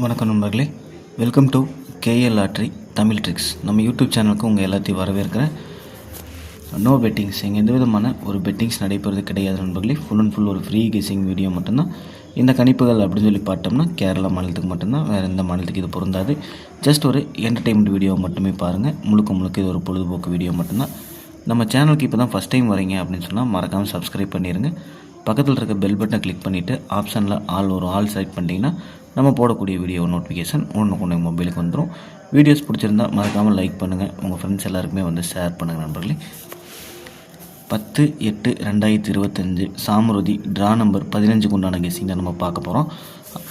வணக்கம் நண்பர்களே, welcome to KL lottery Tamil tricks. நம்ம யூடியூப் சேனலுக்கு உங்கள் எல்லாத்தையும் வரவேற்கிறேன். நோ பெட்டிங்ஸ், இங்கே எந்த விதமான ஒரு பெட்டிங்ஸ் நடைபெறது கிடையாது நண்பர்களே. ஃபுல் அண்ட் ஃபுல் ஒரு ஃப்ரீ கெஸிங் வீடியோ மட்டும்தான். இந்த கணிப்புகள் அப்படின்னு சொல்லி பார்த்தோம்னா கேரளா மாநிலத்துக்கு மட்டும்தான், வேறு எந்த மாநிலத்துக்கு இது பொருந்தாது. ஜஸ்ட் ஒரு என்டர்டெயின்மெண்ட் வீடியோ மட்டுமே பாருங்கள். முழுக்க இது ஒரு பொழுதுபோக்கு வீடியோ மட்டும்தான். நம்ம சேனலுக்கு இப்போ தான் ஃபஸ்ட் டைம் வரீங்க அப்படின்னு சொன்னால் மறக்காமல் சப்ஸ்கிரைப் பண்ணிடுங்க. பக்கத்தில் இருக்க பெல் பட்டனை கிளிக் பண்ணிவிட்டு ஆப்ஷனில் ஆல் செலக்ட் பண்ணிட்டீங்கன்னா நம்ம போடக்கூடிய வீடியோ நோட்டிஃபிகேஷன் ஒன்று மொபைலுக்கு வந்துடும். வீடியோஸ் பிடிச்சிருந்தால் மறக்காமல் லைக் பண்ணுங்கள். உங்கள் ஃப்ரெண்ட்ஸ் எல்லாருக்குமே வந்து ஷேர் பண்ணுங்கள் நண்பர்களே. 10/8/2025 சாமருதி ட்ரா நம்பர் 15 உண்டான கெஸிங் தான் நம்ம பார்க்க போகிறோம்.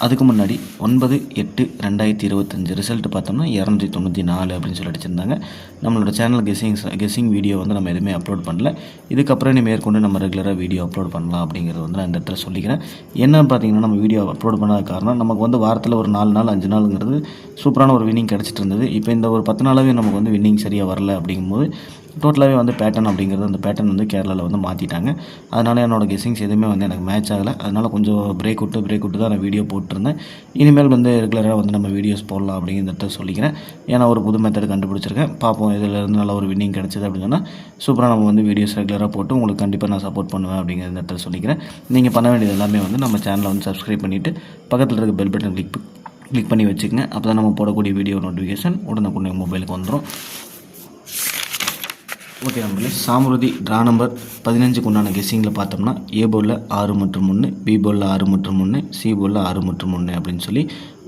அதுக்கு முன்னாடி 9/8/2025 ரிசல்ட் பார்த்தோம்னா 294 அப்படின்னு சொல்லி அடிச்சிருந்தாங்க. நம்மளோட சேனல் கெஸிங் வீடியோ வந்து நம்ம எதுவுமே அப்லோட் பண்ணல. இதுக்கப்புறம் இனி மேற்கொண்டு நம்ம ரெகுலராக வீடியோ அப்லோட் பண்ணலாம் அப்படிங்கிறது வந்து நான் இந்த இடத்துல சொல்லிக்கிறேன். என்ன பார்த்தீங்கன்னா, நம்ம வீடியோ அப்லோட் பண்ணாத காரணம் நமக்கு வந்து வாரத்தில் ஒரு 4 நாள் 5 நாளுங்கிறது சூப்பரான ஒரு வின்னிங் கிடச்சிட்டு இருந்தது. இப்போ இந்த ஒரு 10 நாளாகவே நமக்கு வந்து வின்னிங் சரியாக வரல. அப்படிங்கும்போது டோட்டலாகவே வந்து பேட்டர்ன் அப்படிங்கிறது அந்த பேட்டர்ன் வந்து கேரளாவில் வந்து மாற்றிட்டாங்க. அதனால் என்னோடய கெஸிங்ஸ் எதுவுமே வந்து எனக்கு மேட்ச் ஆகலை. அதனால் கொஞ்சம் பிரேக் விட்டு தான் நான் வீடியோ போட்டிருந்தேன். இனிமேல் வந்து ரெகுலராக வந்து நம்ம வீடியோஸ் போடலாம் அப்படிங்கிறத சொல்லிக்கிறேன். ஏன்னா ஒரு புது மெத்தட் கண்டுபிடிச்சிருக்கேன். பார்ப்போம், இதில் இருந்து நல்ல ஒரு வின்னிங் கிடச்சிது அப்படின்னு சொன்னால் சூப்பராக நம்ம வந்து வீடியோஸ் ரெகுலராக போட்டு உங்களுக்கு கண்டிப்பாக நான் சப்போர்ட் பண்ணுவேன் அப்படிங்கிறத இடத்துல சொல்லிக்கிறேன். நீங்கள் பண்ண வேண்டியது எல்லாமே வந்து நம்ம சேனலை வந்து சப்ஸ்கிரைப் பண்ணிவிட்டு பக்கத்தில் இருக்க பெல் பட்டன் கிளிக் பண்ணி வச்சுக்கோங்க. அப்போ தான் நம்ம போடக்கூடிய வீடியோ நோட்டிஃபிகேஷன் உடனே மொபைலுக்கு வந்துடும். ஓகே நம்பர்களே, சாமருதி ட்ரா நம்பர் 15 உண்டான கெஸ்ஸிங்கில் பார்த்தோம்னா ஏ போர்டில் 6 மற்றும் 1, பி போர்டில் 6 மற்றும் 1, சி போர்டில் 6 மற்றும் 1 அப்படின்னு சொல்லி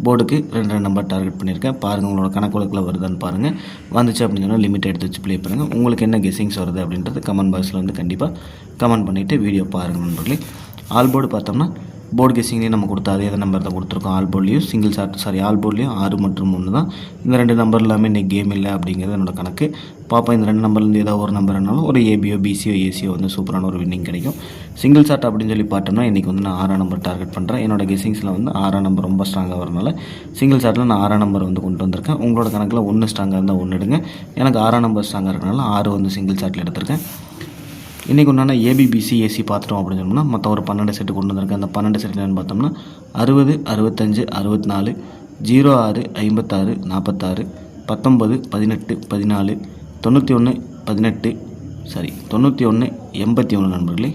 போர்டுக்கு 2 நம்பர் டார்கெட் பண்ணியிருக்கேன். பாருங்கள், உங்களோட கணக்கு வழக்கில் வருதான்னு பாருங்கள். வந்துச்சு அப்படின்னு சொன்னால் லிமிட் எடுத்து வச்சு ப்ளே பண்ணுங்கள். உங்களுக்கு என்ன கெஸ்ஸிங்ஸ் வருது அப்படின்றது கமெண்ட் பாக்ஸில் வந்து கண்டிப்பாக கமெண்ட் பண்ணிவிட்டு வீடியோ பாருங்கள் நண்பர்களே. ஆல் போர்டு பார்த்தோம்னா போர்டு கெஸிங்லேயும் நம்ம கொடுத்த அதே நம்பர் தான் கொடுத்துருக்கோம். ஆல் போர்ட்லேயும் ஆல் போர்ட்லேயும் 6 மற்றும் 1 தான். இந்த 2 நம்பர் எல்லாமே இன்றைக்கி கேம் இல்லை அப்படிங்கிறது என்னோட கணக்கு. பார்ப்போம், இந்த 2 நம்பர்லேருந்து ஏதாவது ஒரு நம்பர் என்னாலும் ஒரு ஏபியோ பிசியோ ஏசியோ வந்து சூப்பரான ஒரு வின்னிங் கிடைக்கும். சிங்கிள் ஷாட் அப்படின்னு சொல்லி பார்த்தோம்னா இன்றைக்கி வந்து நான் 6 நம்பர் டார்கெட் பண்ணுறேன். என்னோடய கெஸிங்ஸில் வந்து 6 நம்பர் ரொம்ப ஸ்ட்ராங்காக வரனால சிங்கிள் ஷாட்டில் நான் 6 நம்பர் வந்து கொண்டு வந்திருக்கேன். உங்களோட கணக்கில் 1 ஸ்ட்ராங்காக இருந்தால் 1 எடுங்க. எனக்கு 6 நம்பர் ஸ்ட்ராங்காக இருக்கனால 6 வந்து சிங்கிள் ஷாட்டில் எடுத்திருக்கேன். இன்றைக்கி உண்டான ஏபிபிசி ஏசி பார்த்துட்டோம் அப்படின்னு சொன்னோம்னா மொத்தம் ஒரு 12 செட்டு கொண்டு வந்திருக்கேன். அந்த 12 செட் என்னென்னு பார்த்தோம்னா 60, 65, 64, 06, 56, 46, 19, 18, 14, 91, 18, 91, 81 நண்பர்களே.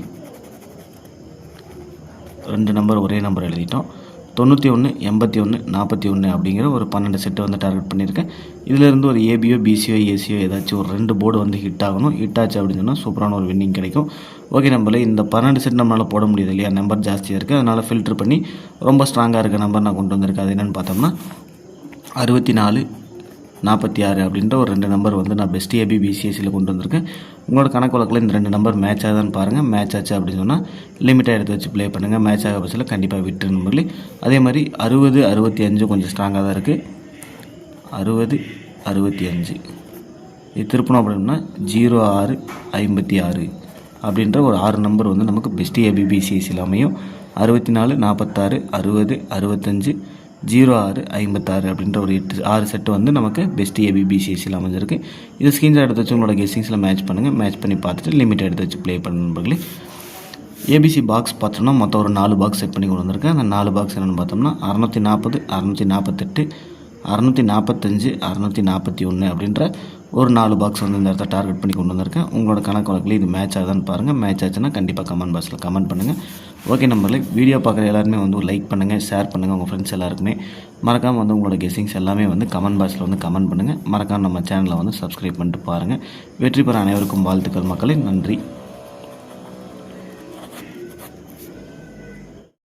2 நம்பர் ஒரே நம்பர் எழுதிட்டோம். 91, 81, 41 அப்படிங்கிற ஒரு 12 செட்டை வந்து டார்கெட் பண்ணியிருக்கேன். இதிலேருந்து ஒரு ஏபியோ பிசியோ ஏசியோ ஏதாச்சும் ஒரு 2 போர்டு வந்து ஹிட் ஆகணும். ஹிட் ஆச்சு அப்படின்னு சொன்னால் சூப்பரான ஒரு வின்னிங் கிடைக்கும். ஓகே நம்பர்களே, இந்த 12 செட் நம்மளால் போட முடியுது இல்லையா, நம்பர் ஜாஸ்தியாக இருக்குது. அதனால் ஃபில்ட்ரு பண்ணி ரொம்ப ஸ்ட்ராங்காக இருக்க நம்பர் நான் கொண்டு வந்திருக்கேன். அது என்னென்னு பார்த்தோம்னா 64, 46 அப்படின்ற ஒரு 2 நம்பர் வந்து நான் பெஸ்ட் ஏபி பிசிஎஸ்சியில் கொண்டு வந்திருக்கேன். உங்களோட கணக்கு வழக்கில் இந்த 2 நம்பர் மேட்ச் ஆகுதான்னு பாருங்கள். மேட்ச் ஆச்சு அப்படின்னு சொன்னால் லிமிட்டாக எடுத்து வச்சு ப்ளே பண்ணுங்கள். மேட்ச் ஆக பட்சத்தில் கண்டிப்பாக விட்டுரு நம்பர்களே. அதே மாதிரி 60, 65 கொஞ்சம் ஸ்ட்ராங்காக தான் இருக்குது. 60, 65 இது திருப்பணும் அப்படின்னா 06, 56 அப்படின்ற ஒரு 6 நம்பர் வந்து நமக்கு பெஸ்ட் ஏபி பிசிஎஸ்சியில் அமையும். 64, 46, 60, 65, 06, 56 அப்படின்ற ஒரு 6 செட்டு வந்து நமக்கு பெஸ்ட் ஏபி பிசிஎஸ்சியில் அமைஞ்சிருக்கு. இது ஸ்க்ரீன்ஷாட் எடுத்து வச்சு உங்களோட கெஸிங்ஸில் மேட்ச் பண்ணுங்கள். மேட்ச் பண்ணி பார்த்துட்டு லிமிட் எடுத்து வச்சு ப்ளே பண்ண நண்பர்களே. ஏபிசி பாக்ஸ் பார்த்தோம்னா மொத்தம் ஒரு 4 பாக்ஸ் செட் பண்ணி கொண்டு வந்திருக்கேன். அந்த 4 பாக்ஸ் என்னென்னு பார்த்தோம்னா 640, 648, 645, 641 அப்படின்ற ஒரு 4 பாக்ஸ் வந்து இந்த இடத்த டார்கெட் பண்ணி கொண்டு வந்திருக்கேன். உங்களோட கணக்கு வழக்கில் இது மேட்ச் ஆகுதான்னு பாருங்கள். மேட்ச் ஆச்சுன்னா கண்டிப்பாக கமெண்ட் பாக்ஸில் கமெண்ட் பண்ணுங்கள். ஓகே நம்பர்களே, வீடியோ பார்க்குற எல்லாருமே வந்து லைக் பண்ணுங்கள், ஷேர் பண்ணுங்கள். உங்கள் ஃப்ரெண்ட்ஸ் எல்லாருக்குமே மறக்காமல் வந்து உங்களோட கெஸிங்ஸ் எல்லாமே வந்து கமெண்ட் பாக்ஸில் வந்து கமெண்ட் பண்ணுங்கள். மறக்காமல் நம்ம சேனலை வந்து சப்ஸ்கிரைப் பண்ணிட்டு பாருங்கள். வெற்றி பெற அனைவருக்கும் வாழ்த்துக்கள் மக்களே. நன்றி.